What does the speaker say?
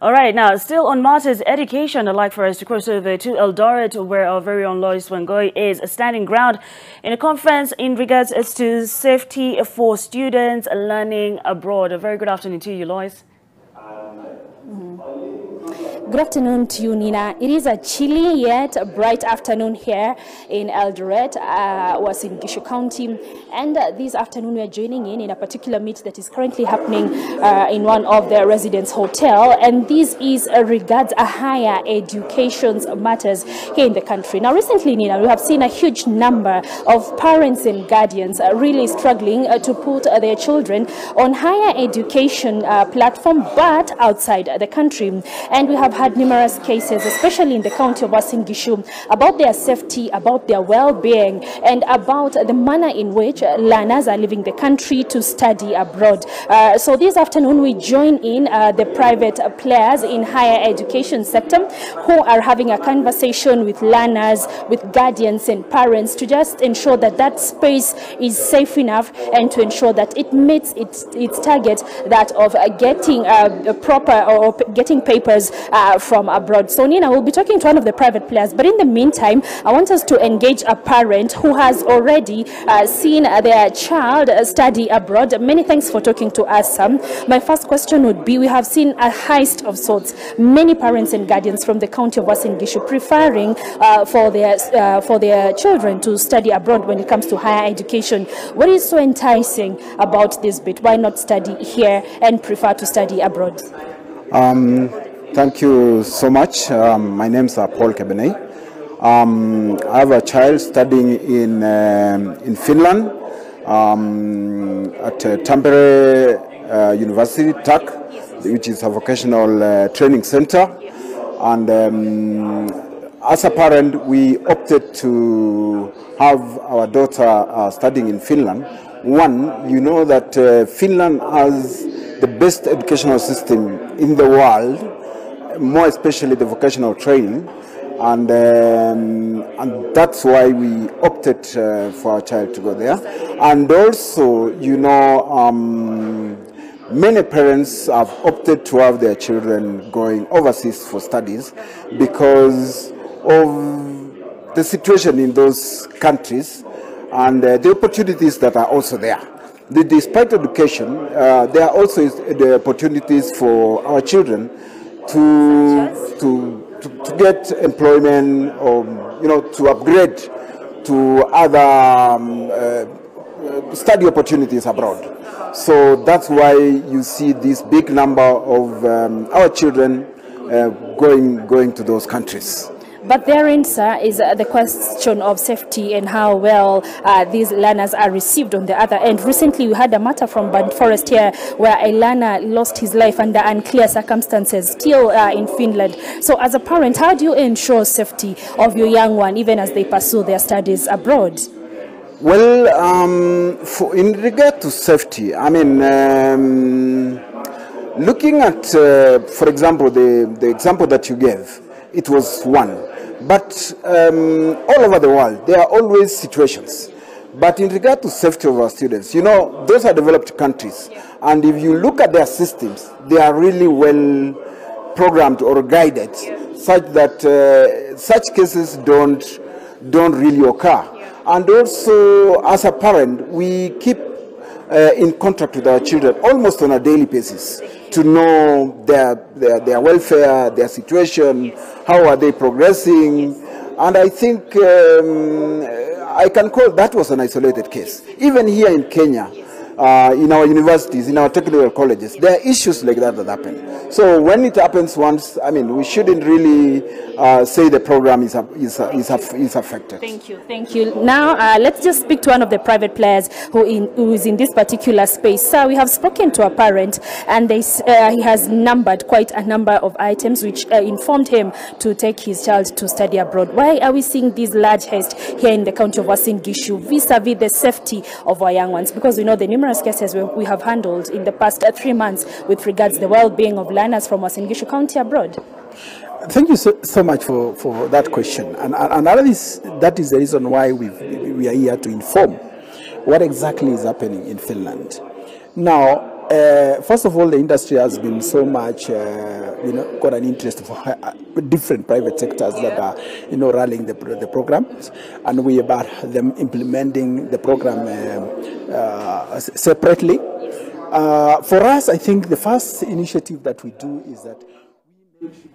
All right, now still on matters education, I'd like for us to cross over to Eldoret, where our very own Lois Wangoi is standing ground in a conference in regards to safety for students learning abroad. A very good afternoon to you, Lois. Good afternoon to you, Nina. It is a chilly yet bright afternoon here in Eldoret, Uasin Gishu County. And this afternoon we are joining in a particular meet that is currently happening in one of the residence hotel. And this is regards a higher education matters here in the country. Now recently, Nina, we have seen a huge number of parents and guardians really struggling to put their children on higher education platform, but outside the country. And we have had numerous cases, especially in the county of Uasin Gishu, about their safety, about their well-being, and about the manner in which learners are leaving the country to study abroad. So this afternoon we join in the private players in higher education sector who are having a conversation with learners, with guardians and parents to just ensure that that space is safe enough and to ensure that it meets its target, that of getting proper or getting papers from abroad. So Nina, we'll be talking to one of the private players, but in the meantime I want us to engage a parent who has already seen their child study abroad. Many thanks for talking to us, Sam. My first question would be, we have seen a heist of sorts, many parents and guardians from the county of Uasin Gishu preferring for their children to study abroad when it comes to higher education. What is so enticing about this bit? Why not study here and prefer to study abroad? Thank you so much. My name is Paul Kebenei. I have a child studying in Finland at Tampere University, TAC, which is a vocational training center. And as a parent, we opted to have our daughter studying in Finland. One, you know that Finland has the best educational system in the world, more especially the vocational training, and that's why we opted for our child to go there. And also, you know, many parents have opted to have their children going overseas for studies because of the situation in those countries and the opportunities that are also there. Despite education, there are also the opportunities for our children to get employment, or to upgrade to other study opportunities abroad. So that's why you see this big number of our children going to those countries. But therein, sir, is the question of safety and how well these learners are received on the other end. Recently, we had a matter from Band Forest here where a learner lost his life under unclear circumstances, still in Finland. So as a parent, how do you ensure safety of your young one, even as they pursue their studies abroad? Well, in regard to safety, I mean, looking at, for example, the example that you gave, it was one. But all over the world, there are always situations. But in regard to safety of our students, you know, those are developed countries. And if you look at their systems, they are really well programmed or guided, such that such cases don't really occur. And also, as a parent, we keep in contact with our children almost on a daily basis to know their welfare, their situation, how are they progressing. And I think I can call that was an isolated case. Even here in Kenya, in our universities, in our technical colleges, there are issues like that happen. So when it happens once, I mean, we shouldn't really say the program is affected. Thank you. Now, let's just speak to one of the private players who is in this particular space. So we have spoken to a parent, and he has numbered quite a number of items which informed him to take his child to study abroad. Why are we seeing this large haste here in the county of Uasin Gishu vis-a-vis the safety of our young ones? Because we know the numerous cases we have handled in the past 3 months with regards to the well-being of learners from Uasin Gishu County abroad. Thank you so much for that question. And that is the reason why we are here to inform what exactly is happening in Finland. Now, First of all, the industry has been so much, got an interest for different private sectors that are, rallying the programs, and we about them implementing the program separately. For us, I think the first initiative that we do is that we make sure